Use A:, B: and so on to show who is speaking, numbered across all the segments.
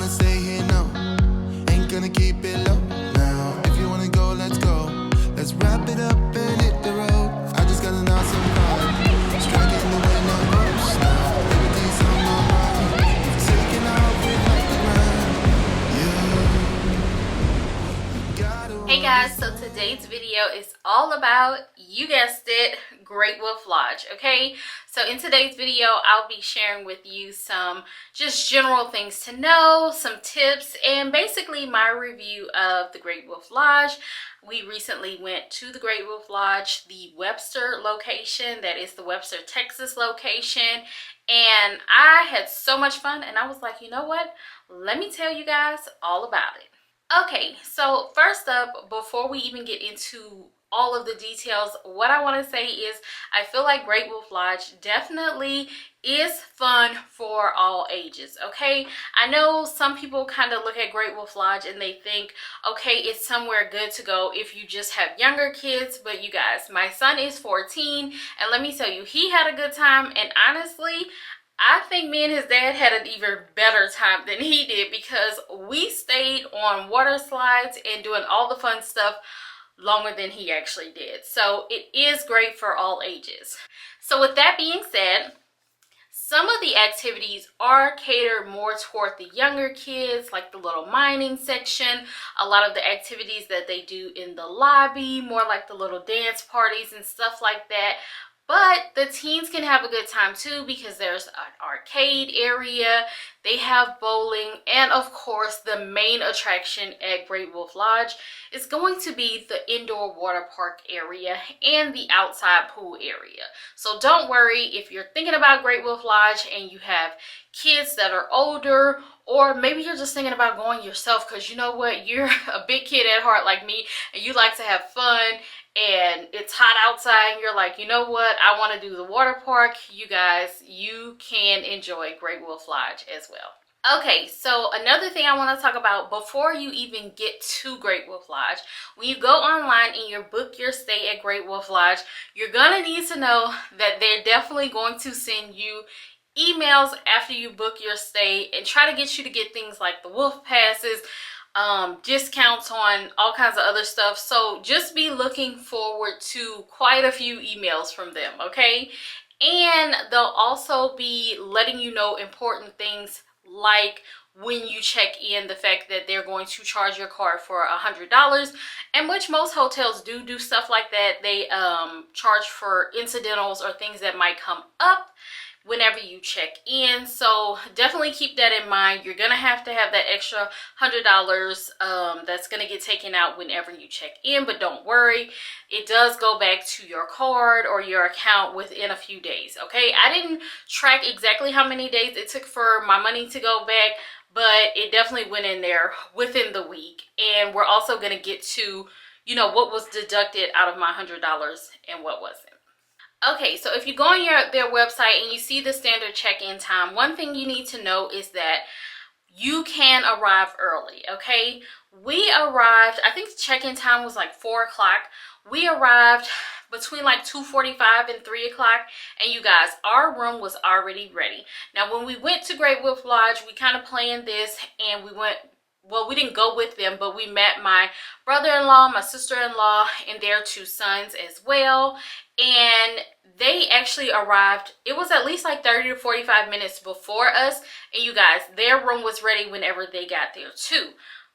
A: gonna stay here, no. Ain't gonna keep it low. Now, if you wanna go, let's go. Let's wrap it up and hit the road. I just got an awesome vibe. Striking the way now, close now. Everything's on my mind. Taking off with like the grind.
B: Hey guys, so today's video is all about, you guessed it, Great Wolf Lodge, okay? So in today's video, I'll be sharing with you some just general things to know, some tips, and basically my review of the Great Wolf Lodge. We recently went to the Great Wolf Lodge, the Webster location, that is the Webster, Texas location, and I had so much fun, and I was like, you know what? Let me tell you guys all about it. Okay, so first up, before we even get into all of the details, what I want to say is I feel like Great Wolf Lodge definitely is fun for all ages, okay? I know some people kind of look at Great Wolf Lodge and they think, okay, it's somewhere good to go if you just have younger kids, but you guys, my son is 14, and let me tell you, he had a good time, and honestly, I think me and his dad had an even better time than he did because we stayed on water slides and doing all the fun stuff longer than he actually did. So it is great for all ages. So with that being said, some of the activities are catered more toward the younger kids, like the little mining section, a lot of the activities that they do in the lobby, more like the little dance parties and stuff like that. But the teens can have a good time too because there's an arcade area, they have bowling, and of course the main attraction at Great Wolf Lodge is going to be the indoor water park area and the outside pool area. So don't worry if you're thinking about Great Wolf Lodge and you have kids that are older, or maybe you're just thinking about going yourself because you know what, you're a big kid at heart like me and you like to have fun and it's hot outside and you're like, you know what, I want to do the water park. You guys, you can enjoy Great Wolf Lodge as well. Okay, so another thing I want to talk about before you even get to Great Wolf Lodge, when you go online and you book your stay at Great Wolf Lodge, you're going to need to know that they're definitely going to send you emails after you book your stay and try to get you to get things like the wolf passes, discounts on all kinds of other stuff. So just be looking forward to quite a few emails from them, okay? And they'll also be letting you know important things like when you check in, the fact that they're going to charge your card for $100, and which most hotels do stuff like that. They charge for incidentals or things that might come up whenever you check in. So definitely keep that in mind. You're gonna have to have that extra $100 that's gonna get taken out whenever you check in, but don't worry, it does go back to your card or your account within a few days, okay? I didn't track exactly how many days it took for my money to go back, but it definitely went in there within the week. And we're also gonna get to, you know, what was deducted out of my $100 and what wasn't. Okay, so if you go on their website and you see the standard check-in time, one thing you need to know is that you can arrive early, okay? We arrived, I think the check-in time was like 4 o'clock. We arrived between like 2:45 and 3 o'clock, and you guys, our room was already ready. Now, when we went to Great Wolf Lodge, we kind of planned this, and we went, well, we didn't go with them, but we met my brother-in-law, my sister-in-law, and their 2 sons as well. And they actually arrived, it was at least like 30 to 45 minutes before us. And you guys, their room was ready whenever they got there too.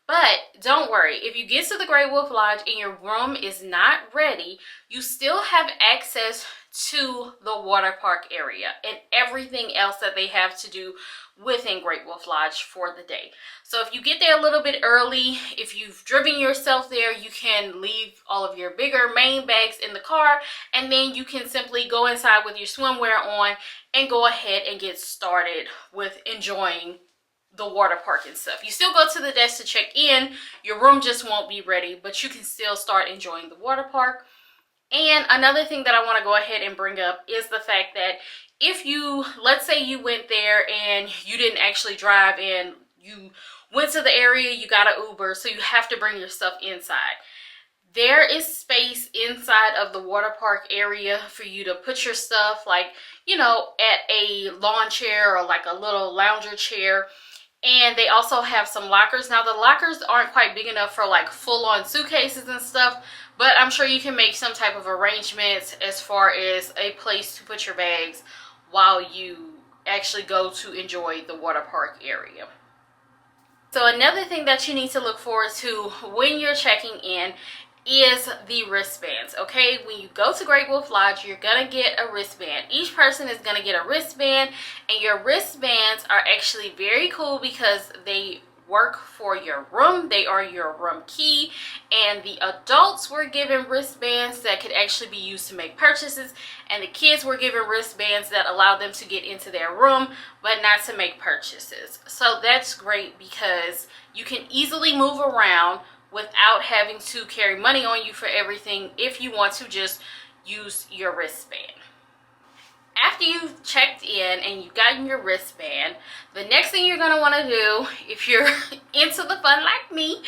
B: But don't worry, if you get to the Great Wolf Lodge and your room is not ready, you still have access to the water park area and everything else that they have to do within Great Wolf Lodge for the day. So if you get there a little bit early, if you've driven yourself there, you can leave all of your bigger main bags in the car, and then you can simply go inside with your swimwear on and go ahead and get started with enjoying the water park and stuff. You still go to the desk to check in, your room just won't be ready, but you can still start enjoying the water park. And another thing that I want to go ahead and bring up is the fact that if you, let's say you went there and you didn't actually drive and you went to the area, you got an Uber, so you have to bring your stuff inside. There is space inside of the water park area for you to put your stuff, like, you know, at a lawn chair or like a little lounger chair. And they also have some lockers. Now the lockers aren't quite big enough for like full-on suitcases and stuff, but I'm sure you can make some type of arrangements as far as a place to put your bags while you actually go to enjoy the water park area. So another thing that you need to look forward to when you're checking in is the wristbands. Okay, when you go to Great Wolf Lodge, you're gonna get a wristband. Each person is gonna get a wristband, and your wristbands are actually very cool because they work for your room. They are your room key, and the adults were given wristbands that could actually be used to make purchases, and the kids were given wristbands that allowed them to get into their room but not to make purchases. So that's great because you can easily move around without having to carry money on you for everything if you want to just use your wristband. After you've checked in and you've gotten your wristband, the next thing you're going to want to do, if you're into the fun like me,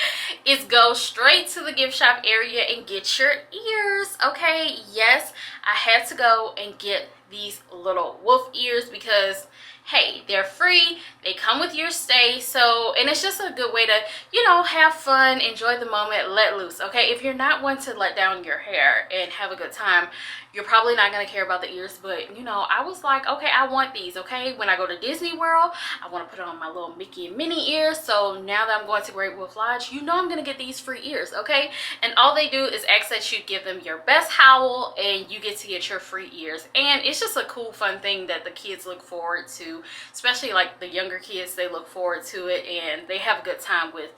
B: is go straight to the gift shop area and get your ears. Okay, yes, I had to go and get these little wolf ears because hey, they're free, they come with your stay, so, and it's just a good way to, you know, have fun, enjoy the moment, let loose. Okay, if you're not one to let down your hair and have a good time, you're probably not going to care about the ears, but you know, I was like, okay, I want these. Okay, when I go to Disney World, I want to put on my little Mickey and Minnie ears, so now that I'm going to Great Wolf Lodge, you know I'm going to get these free ears. Okay, and all they do is ask that you give them your best howl and you get to get your free ears, and it's just a cool fun thing that the kids look forward to, especially like the younger kids. They look forward to it and they have a good time with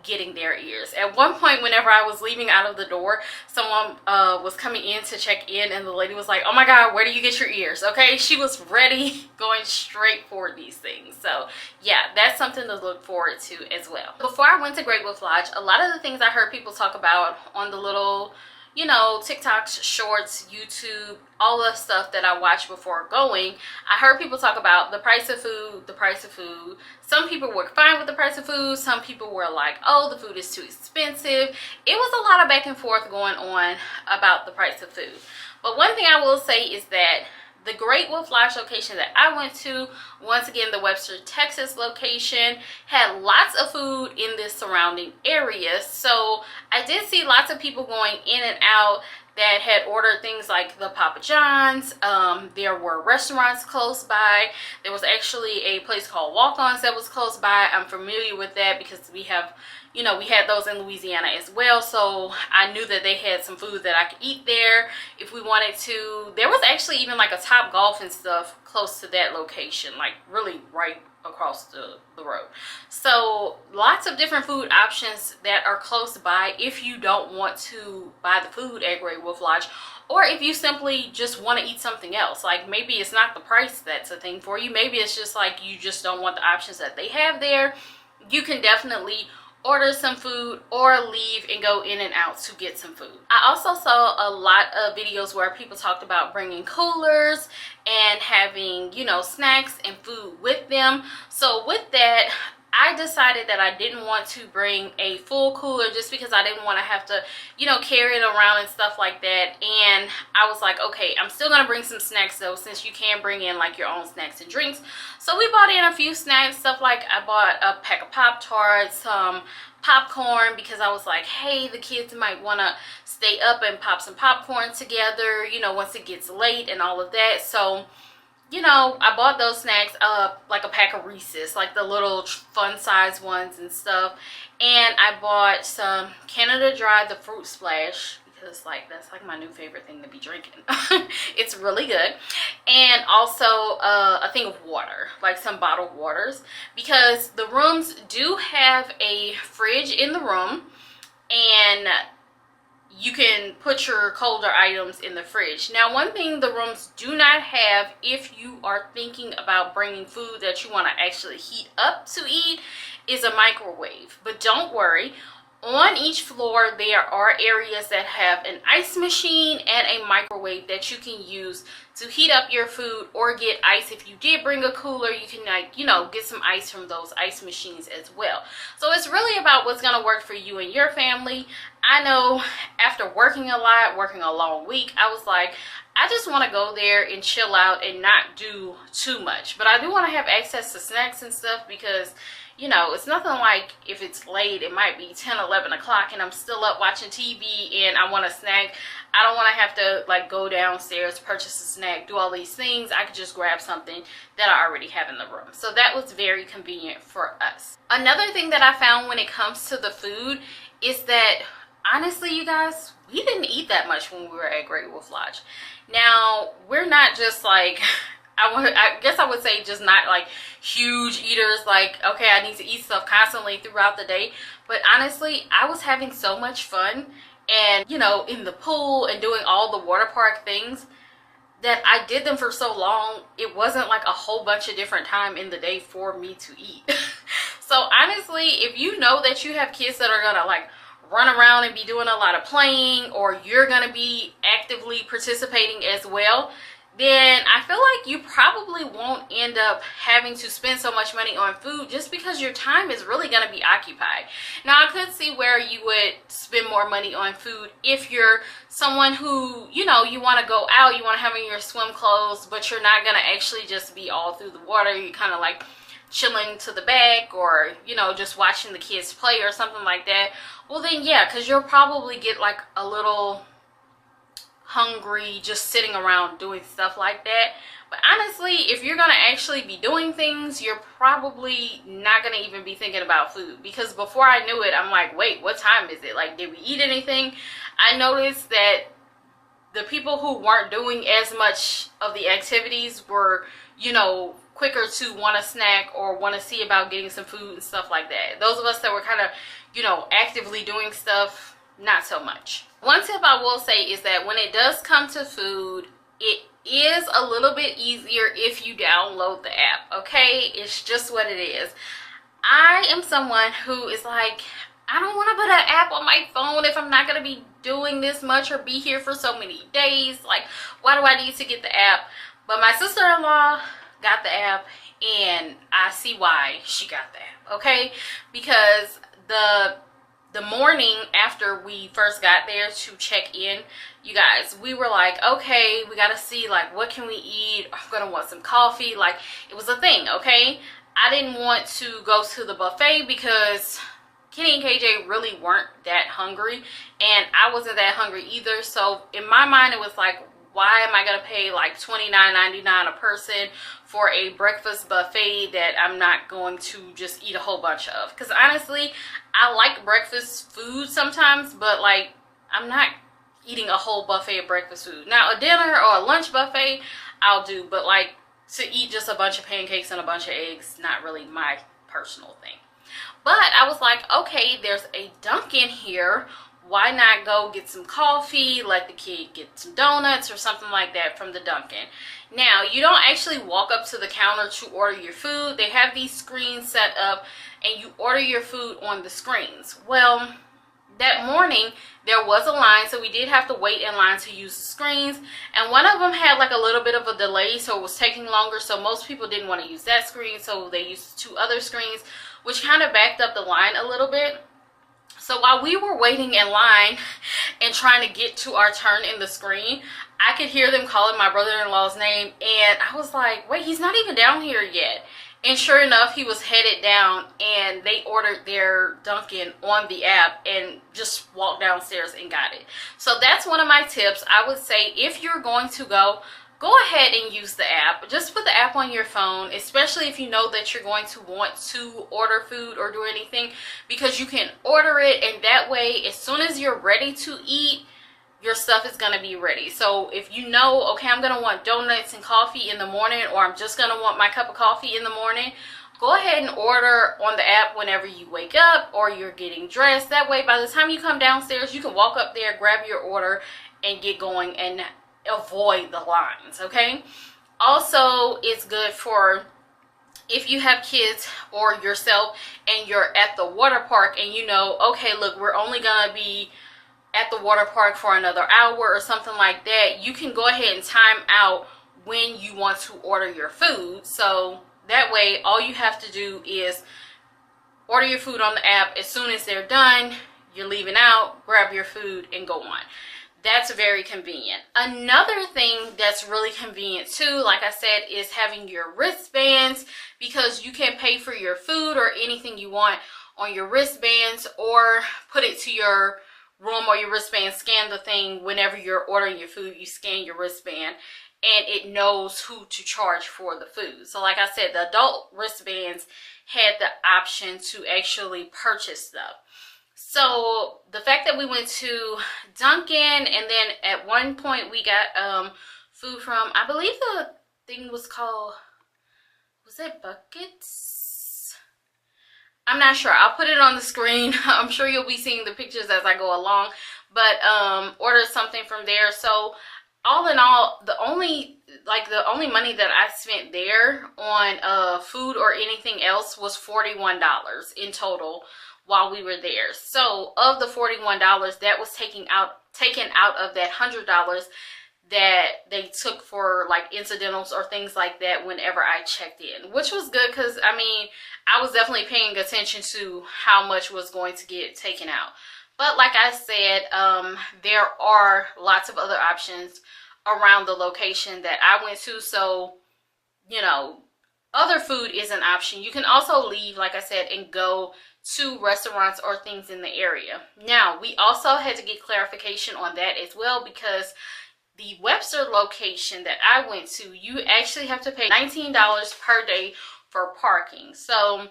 B: getting their ears. At one point, whenever I was leaving out of the door, someone was coming in to check in, and the lady was like, oh my god, where do you get your ears? Okay, she was ready, going straight for these things. So yeah, that's something to look forward to as well. Before I went to Great Wolf Lodge, a lot of the things I heard people talk about on the little, you know, TikToks, shorts, YouTube, all the stuff that I watched before going, I heard people talk about the price of food, the price of food. Some people were fine with the price of food. Some people were like, oh, the food is too expensive. It was a lot of back and forth going on about the price of food. But one thing I will say is that the Great Wolf Lodge location that I went to, once again the Webster, Texas location, had lots of food in the surrounding areas. So I did see lots of people going in and out that had ordered things like the Papa John's. There were restaurants close by. There was actually a place called Walk-Ons that was close by. I'm familiar with that because we have, you know, we had those in Louisiana as well, so I knew that they had some food that I could eat there if we wanted to. There was actually even like a Top Golf and stuff close to that location, like really right across the road. So lots of different food options that are close by if you don't want to buy the food at Great Wolf Lodge, or if you simply just want to eat something else. Like maybe it's not the price that's a thing for you, maybe it's just like you just don't want the options that they have there. You can definitely order some food or leave and go in and out to get some food. I also saw a lot of videos where people talked about bringing coolers and having, you know, snacks and food with them. So with that, I decided that I didn't want to bring a full cooler just because I didn't want to have to, you know, carry it around and stuff like that. And I was like, okay, I'm still going to bring some snacks though, since you can bring in like your own snacks and drinks. So we bought in a few snacks, stuff like I bought a pack of Pop-Tarts, some popcorn, because I was like, hey, the kids might want to stay up and pop some popcorn together, you know, once it gets late and all of that. So, you know, I bought those snacks, like a pack of Reese's, like the little fun size ones and stuff. And I bought some Canada Dry, the Fruit Splash, because like that's like my new favorite thing to be drinking. It's really good. And also a thing of water, like some bottled waters, because the rooms do have a fridge in the room, and you can put your colder items in the fridge. Now, one thing the rooms do not have, if you are thinking about bringing food that you want to actually heat up to eat, is a microwave. But don't worry, on each floor there are areas that have an ice machine and a microwave that you can use to heat up your food or get ice. If you did bring a cooler, you can, like, you know, get some ice from those ice machines as well. So it's really about what's going to work for you and your family. I know after working a lot, working a long week, I was like, I just want to go there and chill out and not do too much. But I do want to have access to snacks and stuff because, you know, it's nothing like if it's late, it might be 10, 11 o'clock and I'm still up watching TV and I want a snack. I don't want to have to like go downstairs, purchase a snack, do all these things. I could just grab something that I already have in the room. So that was very convenient for us. Another thing that I found when it comes to the food is that, honestly, you guys, we didn't eat that much when we were at Great Wolf Lodge. Now, we're not just like, I guess I would say just not like huge eaters, like, okay, I need to eat stuff constantly throughout the day. But honestly, I was having so much fun and, you know, in the pool and doing all the water park things that I did them for so long, it wasn't like a whole bunch of different time in the day for me to eat. So honestly, if you know that you have kids that are gonna like run around and be doing a lot of playing, or you're gonna be actively participating as well, then I feel like you probably won't end up having to spend so much money on food just because your time is really going to be occupied. Now, I could see where you would spend more money on food if you're someone who, you know, you want to go out, you want to have in your swim clothes, but you're not going to actually just be all through the water. You kind of like chilling to the back, or, you know, just watching the kids play or something like that. Well, then, yeah, because you'll probably get like a little hungry just sitting around doing stuff like that. But honestly, if you're gonna actually be doing things, you're probably not gonna even be thinking about food, because before I knew it, I'm like, wait, what time is it? Like, did we eat anything? I noticed that the people who weren't doing as much of the activities were, you know, quicker to want a snack or want to see about getting some food and stuff like that. Those of us that were kind of, you know, actively doing stuff, not so much. One tip I will say is that when it does come to food, it is a little bit easier if you download the app, okay? It's just what it is. I am someone who is like, I don't want to put an app on my phone if I'm not going to be doing this much or be here for so many days. Like, why do I need to get the app? But my sister-in-law got the app, and I see why she got the app, okay? Because the morning after we first got there to check in, you guys, we were like, okay, we gotta see, like, what can we eat? I'm gonna want some coffee. Like, it was a thing, okay? I didn't want to go to the buffet because Kenny and KJ really weren't that hungry, and I wasn't that hungry either. So in my mind, it was like, why am I gonna pay like $29.99 a person for a breakfast buffet that I'm not going to just eat a whole bunch of? Because honestly, I like breakfast food sometimes, but like, I'm not eating a whole buffet of breakfast food. Now, a dinner or a lunch buffet, I'll do, but like, to eat just a bunch of pancakes and a bunch of eggs, not really my personal thing. But I was like, okay, there's a Dunkin' here. Why not go get some coffee, let the kid get some donuts or something like that from the Dunkin'. Now, you don't actually walk up to the counter to order your food. They have these screens set up, and you order your food on the screens. Well, that morning, there was a line, so we did have to wait in line to use the screens. And one of them had like a little bit of a delay, so it was taking longer. So most people didn't want to use that screen, so they used 2 other screens, which kind of backed up the line a little bit. So while we were waiting in line and trying to get to our turn in the screen, I could hear them calling my brother-in-law's name, and I was like, wait, he's not even down here yet. And sure enough, he was headed down, and they ordered their Dunkin' on the app and just walked downstairs and got it. So that's one of my tips. I would say if you're going to go ahead and use the app. Just put the app on your phone, especially if you know that you're going to want to order food or do anything, because you can order it, and that way, as soon as you're ready to eat, your stuff is going to be ready. So if you know, okay, I'm going to want donuts and coffee in the morning, or I'm just going to want my cup of coffee in the morning, go ahead and order on the app whenever you wake up or you're getting dressed. That way, by the time you come downstairs, you can walk up there, grab your order, and get going and avoid the lines, okay? Also, it's good for if you have kids or yourself and you're at the water park and you know, okay, look, we're only gonna be at the water park for another hour or something like that. You can go ahead and time out when you want to order your food. So that way, all you have to do is order your food on the app. As soon as they're done, you're leaving out, grab your food and go on. That's very convenient. Another thing that's really convenient too, like I said, is having your wristbands, because you can pay for your food or anything you want on your wristbands, or put it to your room or your wristband, scan the thing whenever you're ordering your food, you scan your wristband and it knows who to charge for the food. So like I said, the adult wristbands had the option to actually purchase stuff. So the fact that we went to Dunkin', and then at one point we got food from, I believe the thing was called, was it Buckets? I'm not sure. I'll put it on the screen. I'm sure you'll be seeing the pictures as I go along, but ordered something from there. So all in all, the only money that I spent there on food or anything else was $41 in total while we were there. So of the $41, that was taken out of that $100 that they took for like incidentals or things like that whenever I checked in, which was good, because I mean, I was definitely paying attention to how much was going to get taken out. But like I said, there are lots of other options around the location that I went to. So, you know, other food is an option. You can also leave, like I said, and go to restaurants or things in the area. Now, we also had to get clarification on that as well, because the Webster location that I went to, you actually have to pay $19 per day for parking. So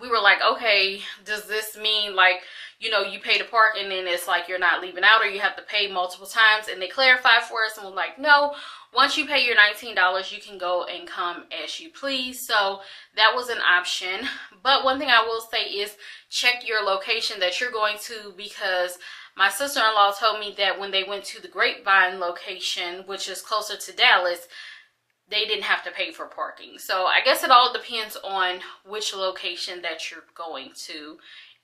B: we were like, okay, does this mean like, you know, you pay to park and then it's like you're not leaving out, or you have to pay multiple times? And they clarified for us and we're like, no, once you pay your $19, you can go and come as you please. So that was an option. But one thing I will say is check your location that you're going to, because my sister-in-law told me that when they went to the Grapevine location, which is closer to Dallas, they didn't have to pay for parking. So I guess it all depends on which location that you're going to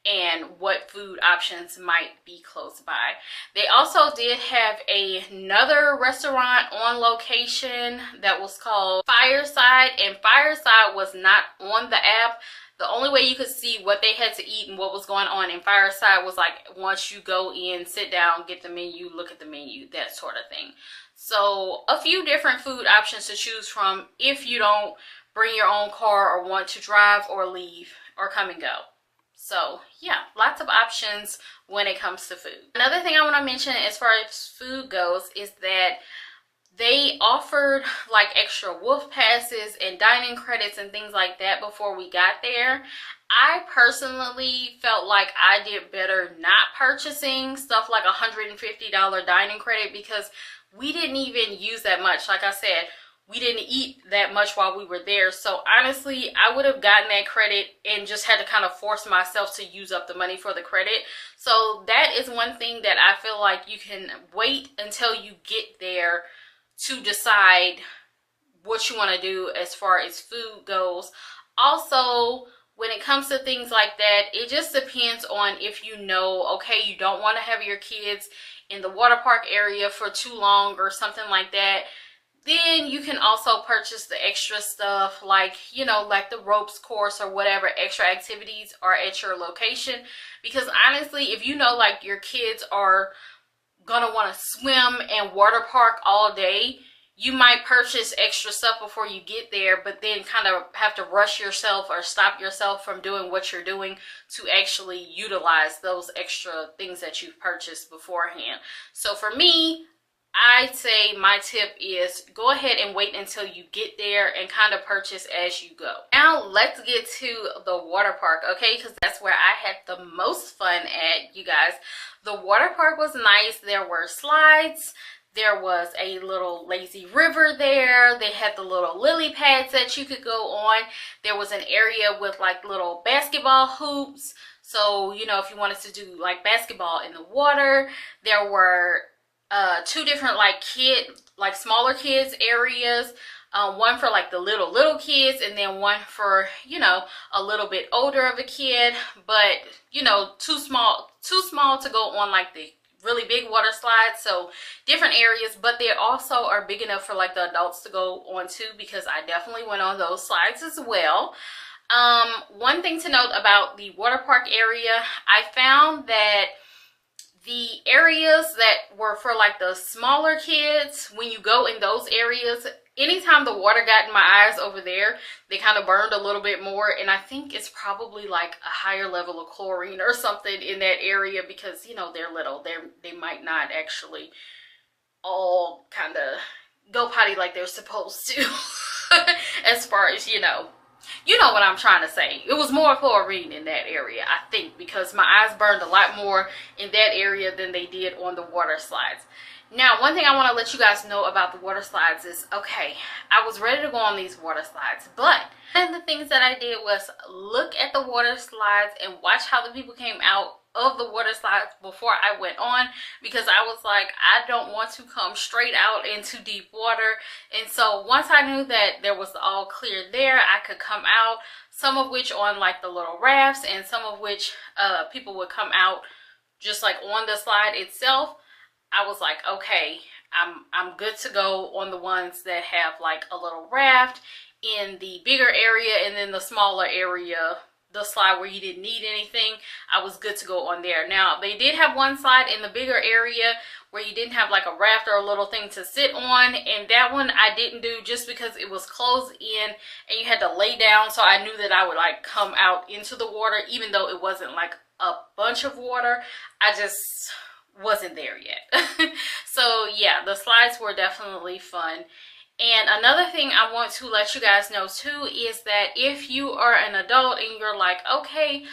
B: and what food options might be close by. They also did have another restaurant on location that was called Fireside, and Fireside was not on the app. The only way you could see what they had to eat and what was going on in Fireside was like once you go in, sit down, get the menu, look at the menu, that sort of thing. So a few different food options to choose from if you don't bring your own car or want to drive or leave or come and go. So yeah, lots of options when it comes to food. Another thing I want to mention as far as food goes is that they offered like extra wolf passes and dining credits and things like that before we got there. I personally felt like I did better not purchasing stuff like $150 dining credit, because we didn't even use that much. Like I said, we didn't eat that much while we were there. So honestly, I would have gotten that credit and just had to kind of force myself to use up the money for the credit. So that is one thing that I feel like you can wait until you get there to decide what you want to do as far as food goes. Also, when it comes to things like that, it just depends on if you know, okay, you don't want to have your kids in the water park area for too long or something like that. Then you can also purchase the extra stuff, like, you know, like the ropes course or whatever extra activities are at your location. Because honestly, if you know like your kids are gonna want to swim and water park all day, you might purchase extra stuff before you get there, but then kind of have to rush yourself or stop yourself from doing what you're doing to actually utilize those extra things that you've purchased beforehand. So for me, I'd say my tip is go ahead and wait until you get there and kind of purchase as you go. Now let's get to the water park, okay? Because that's where I had the most fun at, you guys. The water park was nice. There were slides. There was a little lazy river there. They had the little lily pads that you could go on. There was an area with like little basketball hoops. So, you know, if you wanted to do like basketball in the water, there were two different like smaller kids areas. One for like the little kids, and then one for, you know, a little bit older of a kid, but you know, too small to go on like the really big water slides. So different areas, but they also are big enough for like the adults to go on too, because I definitely went on those slides as well. One thing to note about the water park area, I found that The areas that were for like the smaller kids, when you go in those areas, anytime the water got in my eyes over there, they kind of burned a little bit more. And I think it's probably like a higher level of chlorine or something in that area because, you know, they're little. They might not actually all kind of go potty like they're supposed to. As far as, you know what I'm trying to say. It was more chlorine in that area, I think, because my eyes burned a lot more in that area than they did on the water slides. Now, one thing I want to let you guys know about the water slides is, okay, I was ready to go on these water slides, but one of the things that I did was look at the water slides and watch how the people came out of the water slides before I went on, because I was like, I don't want to come straight out into deep water. And so once I knew that there was all clear there, I could come out, some of which on like the little rafts and some of which people would come out just like on the slide itself. I was like, okay, I'm good to go on the ones that have like a little raft in the bigger area, and then the smaller area, the slide where you didn't need anything, I was good to go on there. Now, they did have one slide in the bigger area where you didn't have like a raft or a little thing to sit on, and that one I didn't do just because it was closed in and you had to lay down, so I knew that I would like come out into the water even though it wasn't like a bunch of water. I just wasn't there yet. So yeah, the slides were definitely fun. And another thing I want to let you guys know too is that if you are an adult and you're like, okay,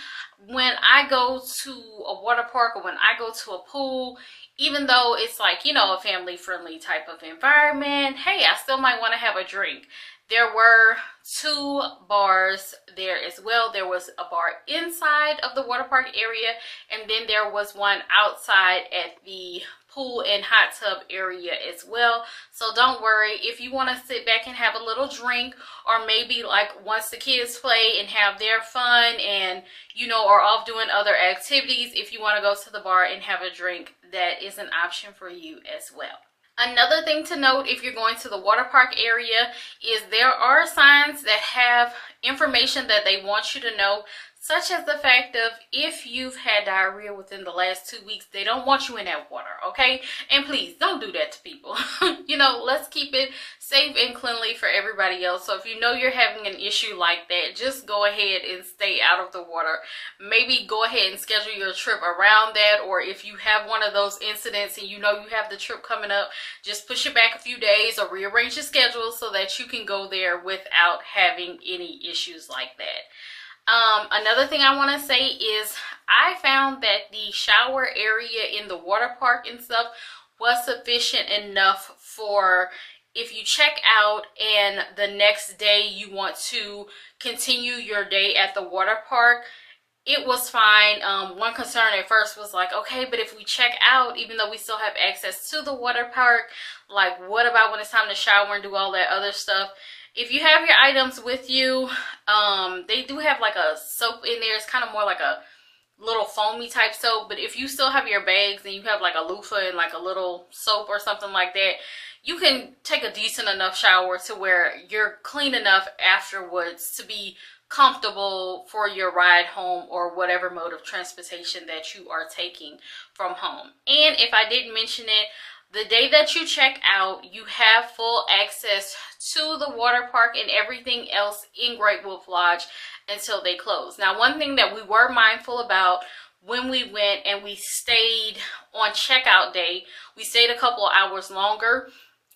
B: when I go to a water park or when I go to a pool, even though it's like, you know, a family friendly type of environment, hey, I still might want to have a drink. There were 2 bars there as well. There was a bar inside of the water park area, and then there was one outside at the pool and hot tub area as well. So don't worry, if you want to sit back and have a little drink, or maybe like once the kids play and have their fun and, you know, are off doing other activities, if you want to go to the bar and have a drink, that is an option for you as well. Another thing to note if you're going to the water park area is there are signs that have information that they want you to know, such as the fact of if you've had diarrhea within the last 2 weeks, they don't want you in that water, okay? And please don't do that to people. You know, let's keep it safe and cleanly for everybody else. So if you know you're having an issue like that, just go ahead and stay out of the water. Maybe go ahead and schedule your trip around that, or if you have one of those incidents and you know you have the trip coming up, just push it back a few days or rearrange your schedule so that you can go there without having any issues like that. Another thing I want to say is I found that the shower area in the water park and stuff was sufficient enough for if you check out and the next day you want to continue your day at the water park. It was fine. One concern at first was like, okay, but if we check out, even though we still have access to the water park, like what about when it's time to shower and do all that other stuff? If you have your items with you, they do have like a soap in there. It's kind of more like a little foamy type soap. But if you still have your bags and you have like a loofah and like a little soap or something like that, you can take a decent enough shower to where you're clean enough afterwards to be comfortable for your ride home or whatever mode of transportation that you are taking from home. And if I didn't mention it, the day that you check out, you have full access to the water park and everything else in Great Wolf Lodge until they close. Now, one thing that we were mindful about when we went and we stayed on checkout day, we stayed a couple of hours longer.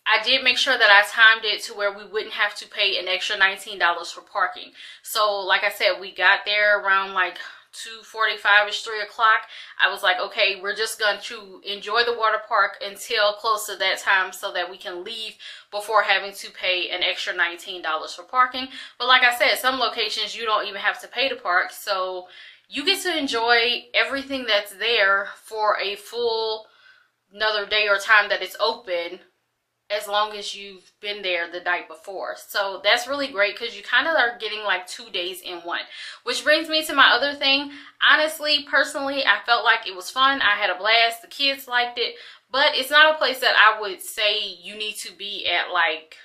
B: I did make sure that I timed it to where we wouldn't have to pay an extra $19 for parking. So like I said, we got there around like 2:45ish, 3 o'clock. I was like, okay, we're just going to enjoy the water park until close to that time so that we can leave before having to pay an extra $19 for parking. But like I said, some locations you don't even have to pay to park, so you get to enjoy everything that's there for a full another day or time that it's open, as long as you've been there the night before. So that's really great because you kind of are getting like 2 days in one. Which brings me to my other thing. Honestly, personally, I felt like it was fun. I had a blast. The kids liked it. But it's not a place that I would say you need to be at like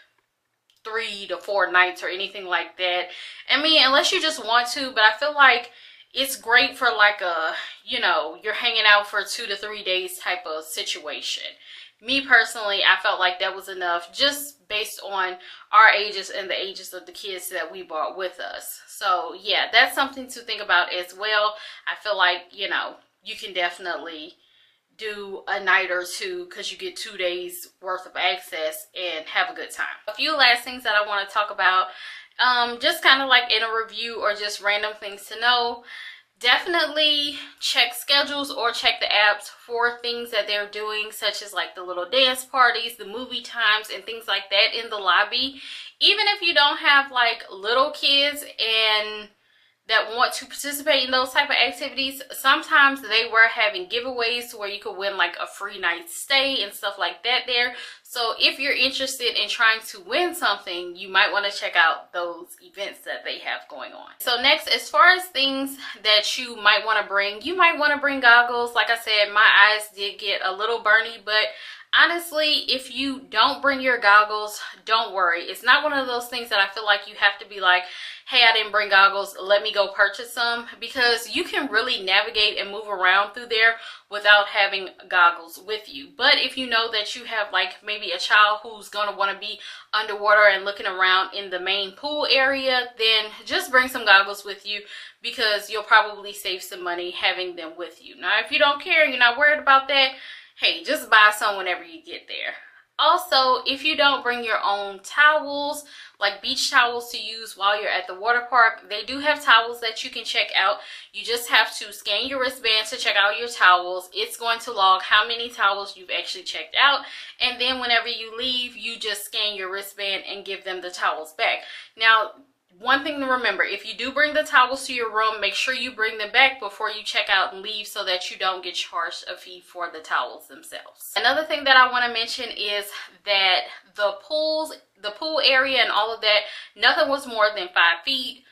B: 3 to 4 nights or anything like that. I mean, unless you just want to. But I feel like it's great for like a, you know, you're hanging out for 2 to 3 days type of situation. Me personally, I felt like that was enough just based on our ages and the ages of the kids that we brought with us. So yeah, that's something to think about as well. I feel like, you know, you can definitely do a night or two because you get 2 days worth of access and have a good time. A few last things that I want to talk about, just kind of like in a review or just random things to know. Definitely check schedules or check the apps for things that they're doing, such as like the little dance parties, the movie times, and things like that in the lobby. Even if you don't have like little kids and that want to participate in those type of activities, sometimes they were having giveaways where you could win like a free night stay and stuff like that there. So if you're interested in trying to win something, you might want to check out those events that they have going on. So next, as far as things that you might want to bring, you might want to bring goggles. Like I said, my eyes did get a little burny, but honestly, if you don't bring your goggles, don't worry. It's not one of those things that I feel like you have to be like, hey, I didn't bring goggles, let me go purchase some, because you can really navigate and move around through there without having goggles with you. But if you know that you have like maybe a child who's going to want to be underwater and looking around in the main pool area, then just bring some goggles with you, because you'll probably save some money having them with you. Now, if you don't care, you're not worried about that, hey, just buy some whenever you get there. Also, if you don't bring your own towels, like beach towels to use while you're at the water park, they do have towels that you can check out. You just have to scan your wristband to check out your towels. It's going to log how many towels you've actually checked out. And then whenever you leave, you just scan your wristband and give them the towels back. Now, one thing to remember, if you do bring the towels to your room, make sure you bring them back before you check out and leave so that you don't get charged a fee for the towels themselves. Another thing that I want to mention is that the pool area and all of that, nothing was more than 5 feet.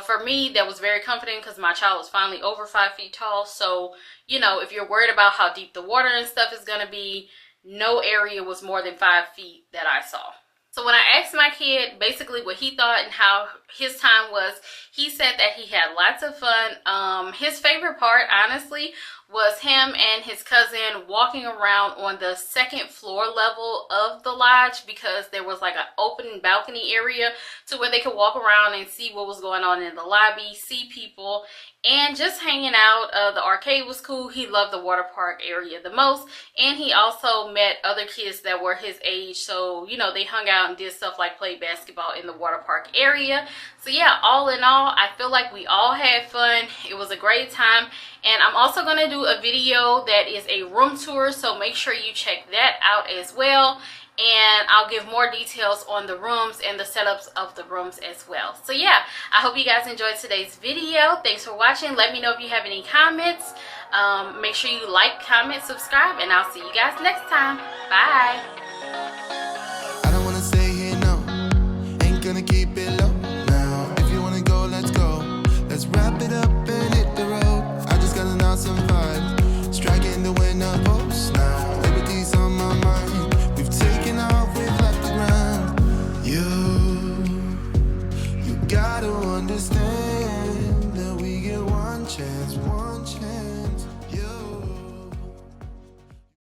B: For me, that was very comforting because my child was finally over 5 feet tall. So, you know, if you're worried about how deep the water and stuff is going to be, no area was more than 5 feet that I saw. So when I asked my kid basically what he thought and how his time was, he said that he had lots of fun. His favorite part, honestly, was him and his cousin walking around on the 2nd floor level of the lodge, because there was like an open balcony area to where they could walk around and see what was going on in the lobby, see people, and just hanging out. The arcade was cool. He loved the water park area the most, and he also met other kids that were his age, so you know, they hung out and did stuff like play basketball in the water park area. So yeah, all in all, I feel like we all had fun. It was a great time. And I'm also going to do a video that is a room tour, so make sure you check that out as well. And I'll give more details on the rooms and the setups of the rooms as well. So yeah, I hope you guys enjoyed today's video. Thanks for watching. Let me know if you have any comments. Make sure you like, comment, subscribe, and I'll see you guys next time. Bye.
A: I don't wanna stay here, no. Ain't gonna keep it low now. If you wanna go, let's go. Let's wrap it up and hit the road. I just got an awesome vibe. Striking the winner post now. Liberty's on my mind. We've taken off, we've left the ground. You gotta understand.